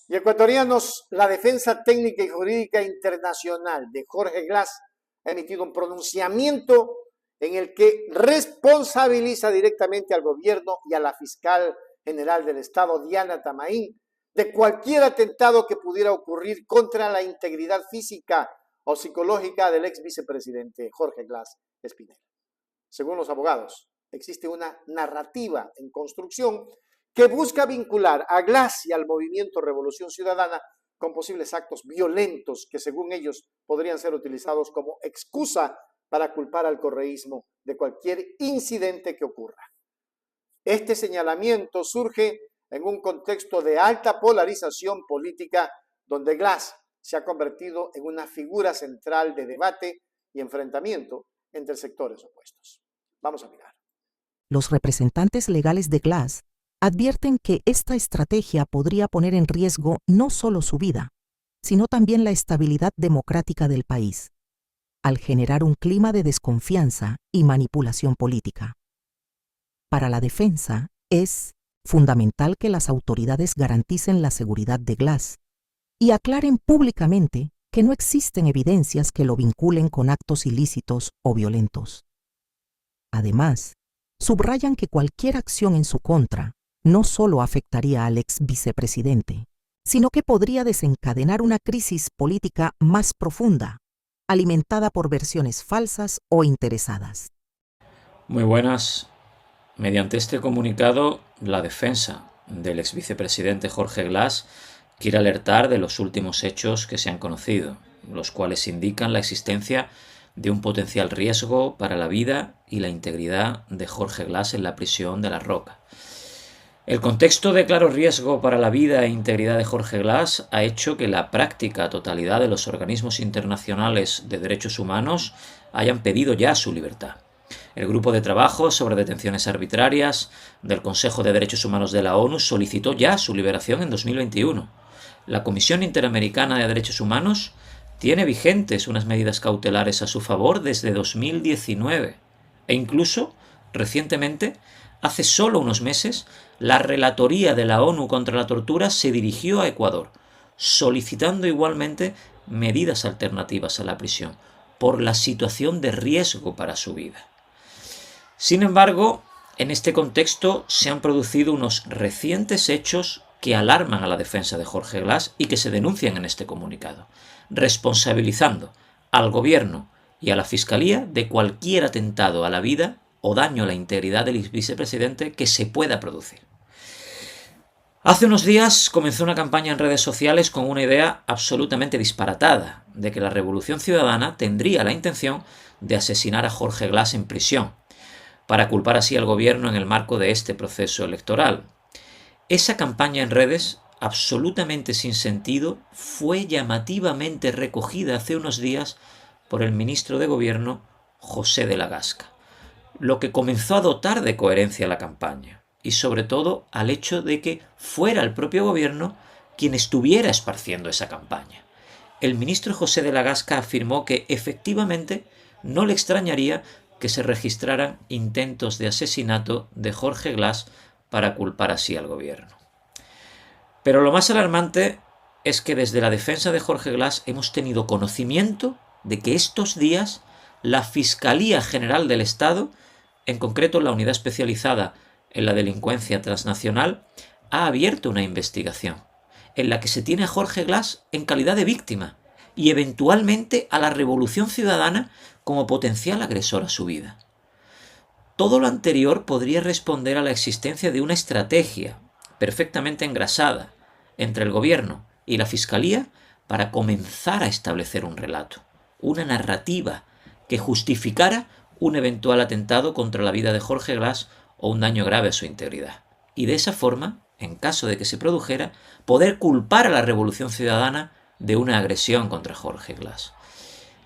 Y ecuatorianos, la Defensa Técnica y Jurídica Internacional de Jorge Glass ha emitido un pronunciamiento en el que responsabiliza directamente al gobierno y a la fiscal general del Estado, Diana Tamaín, de cualquier atentado que pudiera ocurrir contra la integridad física o psicológica del ex vicepresidente Jorge Glass Espinel. Según los abogados, existe una narrativa en construcción que busca vincular a Glass y al movimiento Revolución Ciudadana con posibles actos violentos que, según ellos, podrían ser utilizados como excusa para culpar al correísmo de cualquier incidente que ocurra. Este señalamiento surge en un contexto de alta polarización política donde Glass se ha convertido en una figura central de debate y enfrentamiento entre sectores opuestos. Vamos a mirar. Los representantes legales de Glass advierten que esta estrategia podría poner en riesgo no solo su vida, sino también la estabilidad democrática del país, al generar un clima de desconfianza y manipulación política. Para la defensa, es fundamental que las autoridades garanticen la seguridad de Glass y aclaren públicamente que no existen evidencias que lo vinculen con actos ilícitos o violentos. Además, subrayan que cualquier acción en su contra no solo afectaría al ex vicepresidente, sino que podría desencadenar una crisis política más profunda, alimentada por versiones falsas o interesadas. Muy buenas. Mediante este comunicado, la defensa del ex vicepresidente Jorge Glass quiere alertar de los últimos hechos que se han conocido, los cuales indican la existencia de un potencial riesgo para la vida y la integridad de Jorge Glass en la prisión de La Roca. El contexto de claro riesgo para la vida e integridad de Jorge Glass ha hecho que la práctica totalidad de los organismos internacionales de derechos humanos hayan pedido ya su libertad. El Grupo de Trabajo sobre Detenciones Arbitrarias del Consejo de Derechos Humanos de la ONU solicitó ya su liberación en 2021. La Comisión Interamericana de Derechos Humanos tiene vigentes unas medidas cautelares a su favor desde 2019 e incluso, recientemente, hace solo unos meses, la Relatoría de la ONU contra la Tortura se dirigió a Ecuador, solicitando igualmente medidas alternativas a la prisión por la situación de riesgo para su vida. Sin embargo, en este contexto se han producido unos recientes hechos que alarman a la defensa de Jorge Glass y que se denuncian en este comunicado, responsabilizando al gobierno y a la Fiscalía de cualquier atentado a la vida o daño a la integridad del vicepresidente que se pueda producir. Hace unos días comenzó una campaña en redes sociales con una idea absolutamente disparatada de que la Revolución Ciudadana tendría la intención de asesinar a Jorge Glass en prisión, para culpar así al gobierno en el marco de este proceso electoral. Esa campaña en redes, absolutamente sin sentido, fue llamativamente recogida hace unos días por el ministro de Gobierno, José de la Gasca, lo que comenzó a dotar de coherencia a la campaña y sobre todo al hecho de que fuera el propio gobierno quien estuviera esparciendo esa campaña. El ministro José de la Gasca afirmó que efectivamente no le extrañaría que se registraran intentos de asesinato de Jorge Glass para culpar así al gobierno. Pero lo más alarmante es que desde la defensa de Jorge Glass hemos tenido conocimiento de que estos días la Fiscalía General del Estado, en concreto la unidad especializada en la delincuencia transnacional, ha abierto una investigación en la que se tiene a Jorge Glass en calidad de víctima y eventualmente a la Revolución Ciudadana como potencial agresor a su vida. Todo lo anterior podría responder a la existencia de una estrategia perfectamente engrasada entre el gobierno y la Fiscalía para comenzar a establecer un relato, una narrativa que justificara un eventual atentado contra la vida de Jorge Glass o un daño grave a su integridad. Y de esa forma, en caso de que se produjera, poder culpar a la Revolución Ciudadana de una agresión contra Jorge Glass.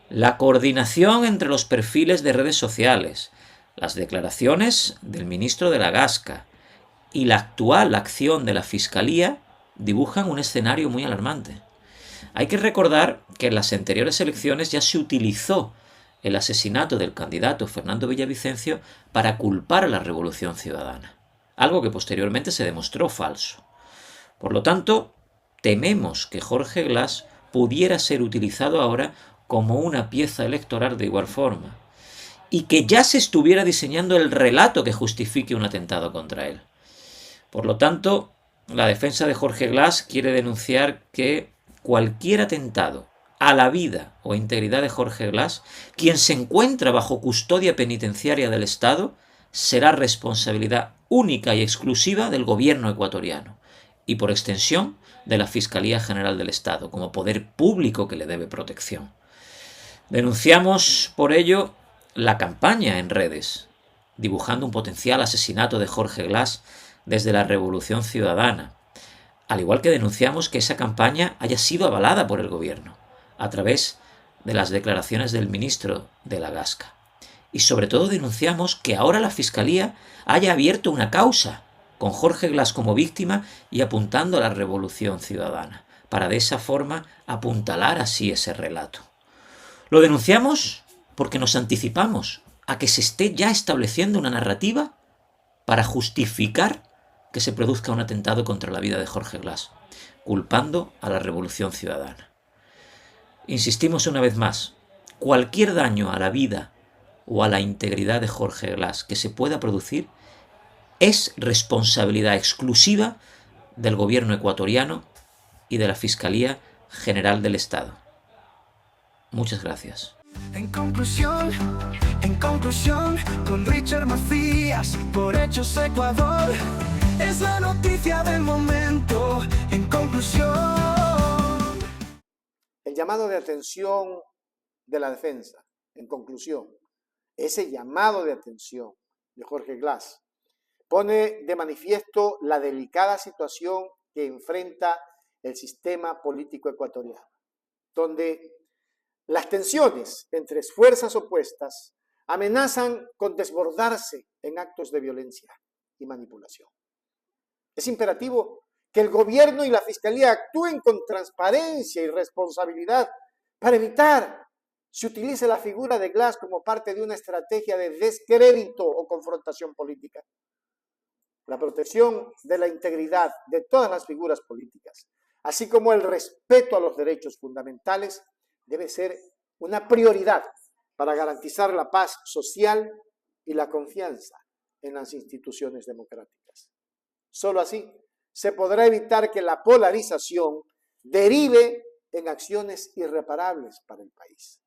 La coordinación entre los perfiles de redes sociales, las declaraciones del ministro de la Gasca y la actual acción de la Fiscalía dibujan un escenario muy alarmante. Hay que recordar que en las anteriores elecciones ya se utilizó el asesinato del candidato Fernando Villavicencio para culpar a la Revolución Ciudadana, algo que posteriormente se demostró falso. Por lo tanto, tememos que Jorge Glass pudiera ser utilizado ahora como una pieza electoral de igual forma, y que ya se estuviera diseñando el relato que justifique un atentado contra él. Por lo tanto, la defensa de Jorge Glass quiere denunciar que cualquier atentado a la vida o integridad de Jorge Glass, quien se encuentra bajo custodia penitenciaria del Estado, será responsabilidad única y exclusiva del gobierno ecuatoriano y, por extensión, de la Fiscalía General del Estado, como poder público que le debe protección. Denunciamos, por ello, la campaña en redes, dibujando un potencial asesinato de Jorge Glass desde la Revolución Ciudadana, al igual que denunciamos que esa campaña haya sido avalada por el gobierno, a través de las declaraciones del ministro de la Gasca. Y sobre todo denunciamos que ahora la Fiscalía haya abierto una causa con Jorge Glass como víctima y apuntando a la Revolución Ciudadana, para de esa forma apuntalar así ese relato. Lo denunciamos porque nos anticipamos a que se esté ya estableciendo una narrativa para justificar que se produzca un atentado contra la vida de Jorge Glass, culpando a la Revolución Ciudadana. Insistimos una vez más, cualquier daño a la vida o a la integridad de Jorge Glass que se pueda producir es responsabilidad exclusiva del gobierno ecuatoriano y de la Fiscalía General del Estado. Muchas gracias. En conclusión, con Richard Macías, por Hechos Ecuador, es la noticia del momento. En conclusión. El llamado de atención de la defensa, en conclusión, ese llamado de atención de Jorge Glass pone de manifiesto la delicada situación que enfrenta el sistema político ecuatoriano, donde las tensiones entre fuerzas opuestas amenazan con desbordarse en actos de violencia y manipulación. Es imperativo que el gobierno y la fiscalía actúen con transparencia y responsabilidad para evitar se utilice la figura de Glass como parte de una estrategia de descrédito o confrontación política. La protección de la integridad de todas las figuras políticas, así como el respeto a los derechos fundamentales, debe ser una prioridad para garantizar la paz social y la confianza en las instituciones democráticas. Solo así se podrá evitar que la polarización derive en acciones irreparables para el país.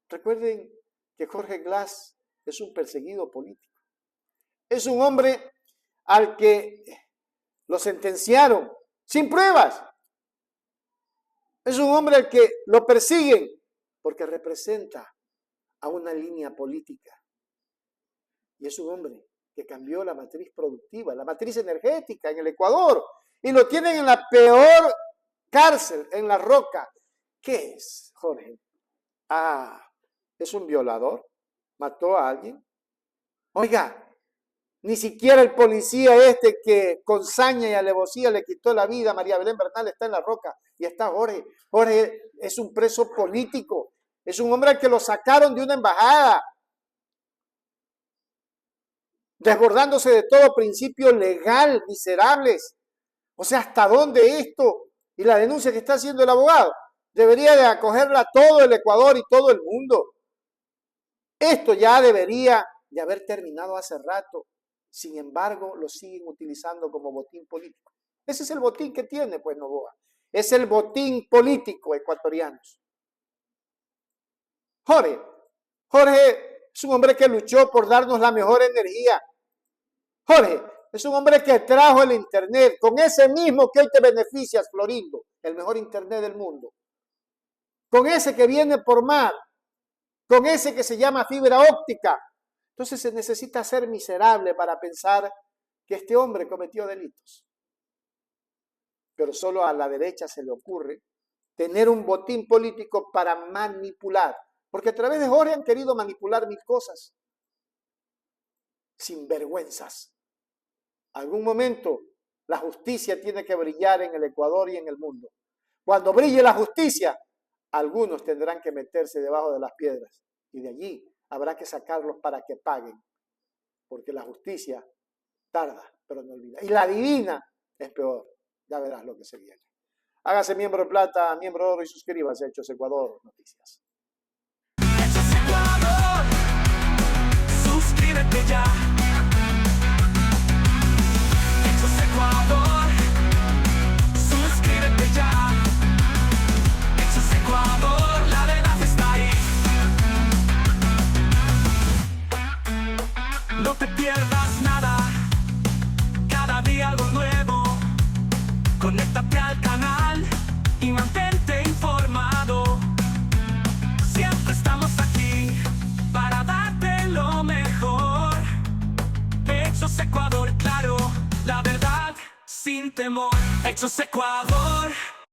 Recuerden que Jorge Glass es un perseguido político. Es un hombre al que lo sentenciaron sin pruebas. Es un hombre al que lo persiguen porque representa a una línea política. Y es un hombre que cambió la matriz productiva, la matriz energética en el Ecuador, y lo tienen en la peor cárcel, en La Roca. ¿Qué es, Jorge? ¿Es un violador? ¿Mató a alguien? Oiga, ni siquiera el policía que con saña y alevosía le quitó la vida a María Belén Bernal está en La Roca y está Jorge. Jorge es un preso político, es un hombre al que lo sacaron de una embajada, desbordándose de todo principio legal, miserables. O sea, ¿hasta dónde esto? Y la denuncia que está haciendo el abogado debería de acogerla todo el Ecuador y todo el mundo. Esto ya debería de haber terminado hace rato. Sin embargo, lo siguen utilizando como botín político. Ese es el botín que tiene, pues, Noboa. Es el botín político ecuatoriano. Jorge es un hombre que luchó por darnos la mejor energía. Jorge es un hombre que trajo el internet, con ese mismo que hoy te beneficias, Florindo, el mejor internet del mundo. Con ese que viene por mar, con ese que se llama fibra óptica. Entonces se necesita ser miserable para pensar que este hombre cometió delitos. Pero solo a la derecha se le ocurre tener un botín político para manipular. Porque a través de Jorge han querido manipular mil cosas. Sinvergüenzas. Algún momento la justicia tiene que brillar en el Ecuador y en el mundo. Cuando brille la justicia, algunos tendrán que meterse debajo de las piedras. Y de allí habrá que sacarlos para que paguen. Porque la justicia tarda, pero no olvida. Y la divina es peor. Ya verás lo que se viene. Hágase miembro de plata, miembro de oro y suscríbase a Hechos Ecuador Noticias. Hechos Ecuador, suscríbete ya. Hechos Ecuador, suscríbete ya. Hechos Ecuador, la verdad está ahí. No te pierdas nada, cada día algo nuevo. Conéctate al canal y mantente informado. Siempre estamos aquí para darte lo mejor. Hechos Ecuador, claro, la verdad sin temor. Hechos Ecuador.